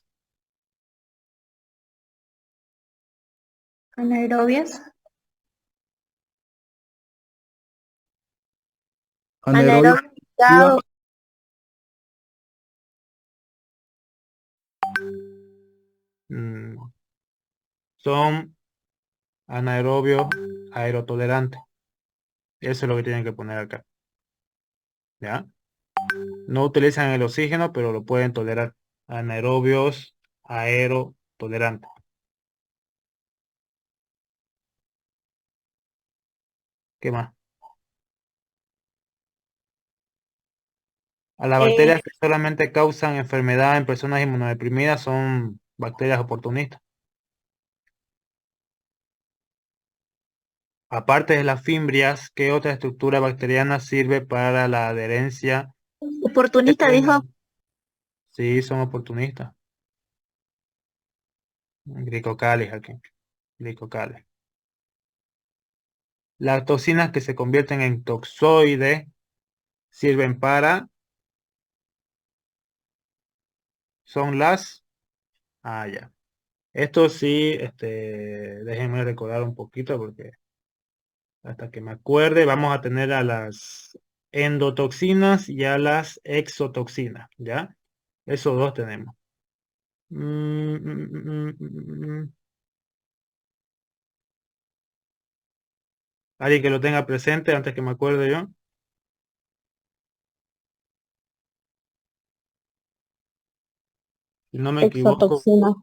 Anaerobias. Anaerobio activa, Anaerobias. Mm, son anaerobios aerotolerantes. Eso es lo que tienen que poner acá. ¿Ya? no utilizan el oxígeno, pero lo pueden tolerar. Anaerobios aerotolerantes. ¿Qué más? A las bacterias que solamente causan enfermedad en personas inmunodeprimidas son bacterias oportunistas. Aparte de las fimbrias, ¿qué otra estructura bacteriana sirve para la adherencia? Oportunista dijo, Sí, son oportunistas. Glicocales aquí. Glicocales. Las toxinas que se convierten en toxoides sirven para... Son las... Ah, ya. Esto sí, déjenme recordar un poquito porque hasta que me acuerde vamos a tener a las endotoxinas y a las exotoxinas, ¿ya? Esos dos tenemos. Mm, mm, mm, mm. Alguien que lo tenga presente antes que me acuerde yo. Si no me equivoco, Exotoxina.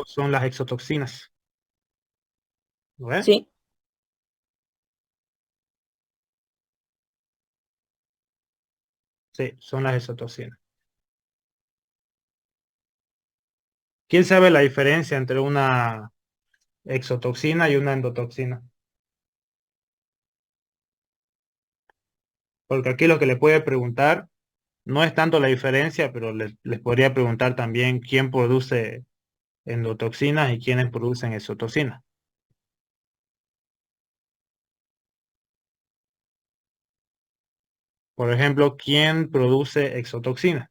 son las exotoxinas. ¿Lo ves? Sí. Sí, son las exotoxinas. ¿Quién sabe la diferencia entre una exotoxina y una endotoxina? Porque aquí lo que le puede preguntar no es tanto la diferencia, pero les podría preguntar también quién produce endotoxinas y quiénes producen exotoxinas. Por ejemplo, ¿quién produce exotoxinas?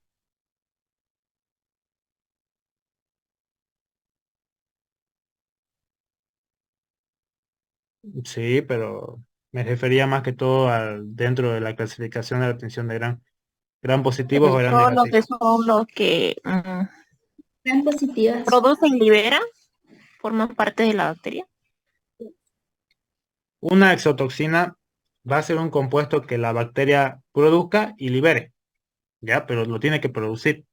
Sí, pero me refería más que todo dentro de la clasificación de la atención de gran positivos o gran todos los que negativos. son los que Sean positivas. producen y liberan, forman parte de la bacteria. Una exotoxina va a ser un compuesto que la bacteria produzca y libere, ¿ya? Pero lo tiene que producir.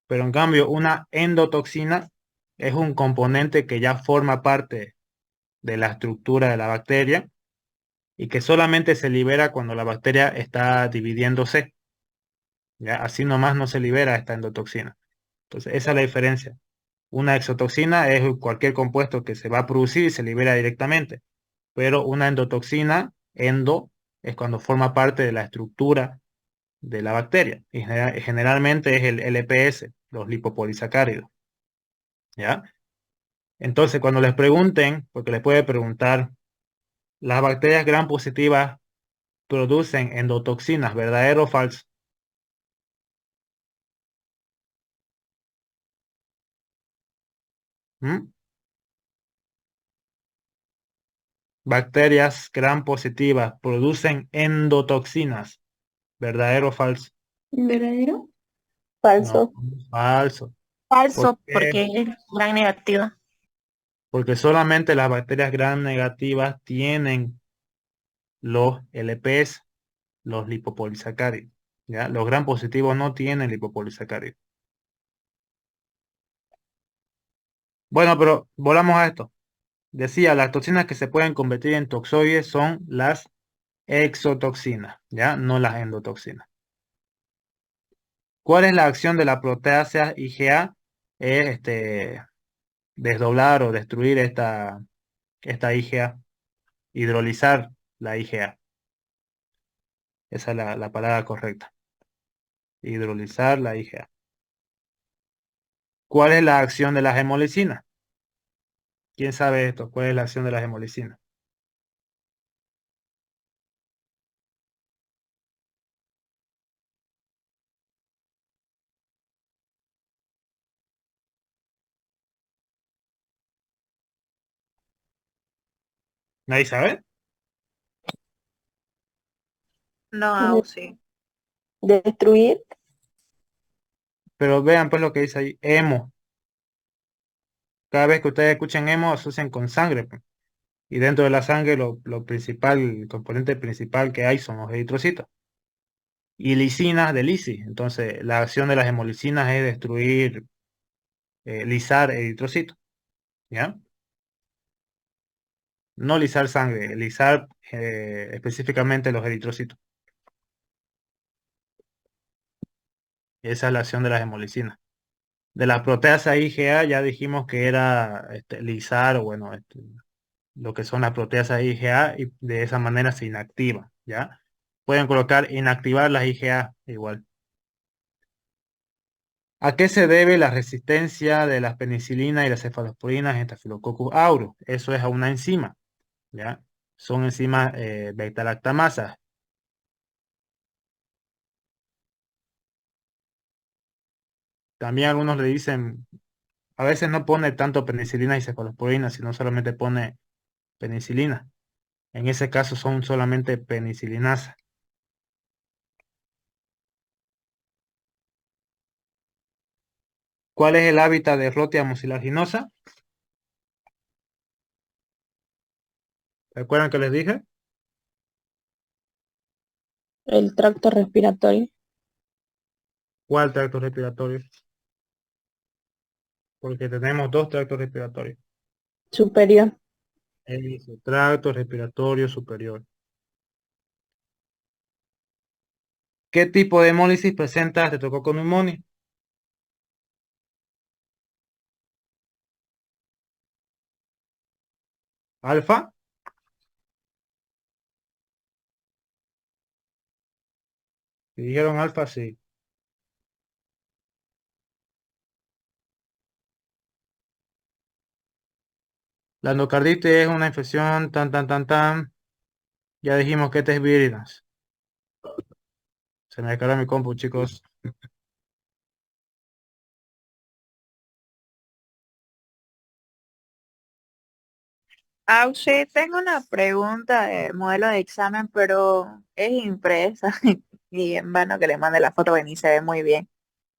Pero en cambio, una endotoxina es un componente que ya forma parte de la estructura de la bacteria y que solamente se libera cuando la bacteria está dividiéndose, ¿ya? Así nomás no se libera esta endotoxina. Entonces, esa es la diferencia. Una exotoxina es cualquier compuesto que se va a producir y se libera directamente, pero una endotoxina, es cuando forma parte de la estructura de la bacteria y generalmente es el LPS, los lipopolisacáridos, ¿ya? Entonces, cuando les pregunten, porque les puede preguntar, las bacterias gram positivas producen endotoxinas, ¿verdadero o falso? ¿Mm? Bacterias gram positivas producen endotoxinas, ¿verdadero o falso? ¿Verdadero? No, Falso. falso. ¿Por Falso, qué? porque es gran negativa. Porque solamente las bacterias gram negativas tienen los LPS, los lipopolisacáridos, ¿ya? Los gram positivos no tienen lipopolisacáridos. Bueno, pero volvamos a esto. Decía, las toxinas que se pueden convertir en toxoides son las exotoxinas, ¿ya? No las endotoxinas. ¿Cuál es la acción de la proteasa IgA? Es desdoblar o destruir esta IgA, hidrolizar la IgA. Esa es la palabra correcta. Hidrolizar la IgA. ¿Cuál es la acción de las hemolicinas? ¿Quién sabe esto? ¿Cuál es la acción de las hemolicinas? ¿Nadie sabe? No, sí. Destruir. Pero vean pues lo que dice ahí. Hemo. Cada vez que ustedes escuchen hemo, asocian con sangre, pues. Y dentro de la sangre lo principal, el componente principal que hay son los eritrocitos. Y lisinas de lisis. Entonces, la acción de las hemolisinas es destruir, lisar eritrocitos. ¿Ya? No lisar sangre, lisar específicamente los eritrocitos. Esa es la acción de las hemolisinas. De las proteasas IgA ya dijimos que era lisar, o bueno, lo que son las proteasas IgA, y de esa manera se inactiva, ¿ya? Pueden colocar inactivar las IgA igual. ¿A qué se debe la resistencia de las penicilinas y las cefalosporinas en Staphylococcus aureus? Eso es a una enzima, ¿ya? Son enzimas beta-lactamasas. También algunos le dicen, a veces no pone tanto penicilina y cefalosporina, sino solamente pone penicilina. En ese caso son solamente penicilinasa. ¿Cuál es el hábitat de Rhotia mucilaginosa? ¿Recuerdan que les dije? El tracto respiratorio ¿Cuál tracto respiratorio? Porque tenemos dos tractos respiratorios. superior. El tracto respiratorio superior. ¿Qué tipo de hemólisis presenta Streptococcus pneumoniae? Alfa. Si dijeron alfa, sí. La endocarditis es una infección tan. Ya dijimos que este es virinas. Se me descarga mi compu, chicos. Ah, sí, tengo una pregunta de modelo de examen, pero es impresa y en vano que le mande la foto que ni se ve muy bien.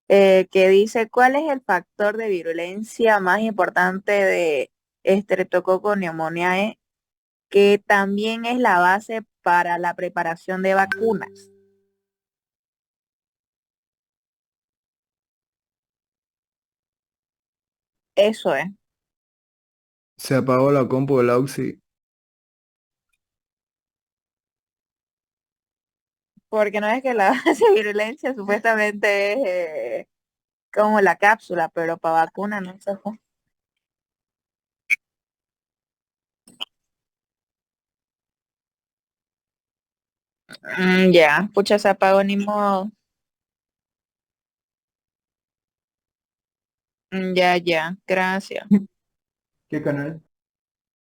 Que dice, ¿cuál es el factor de virulencia más importante de Streptococcus pneumoniae, que también es la base para la preparación de vacunas? Eso es, Se apagó la compu del Auxi. porque no es que la base de virulencia supuestamente es como la cápsula, pero para vacuna no se fue. Ya, pucha, se apagó ni modo. Ya, gracias. ¿Qué canal?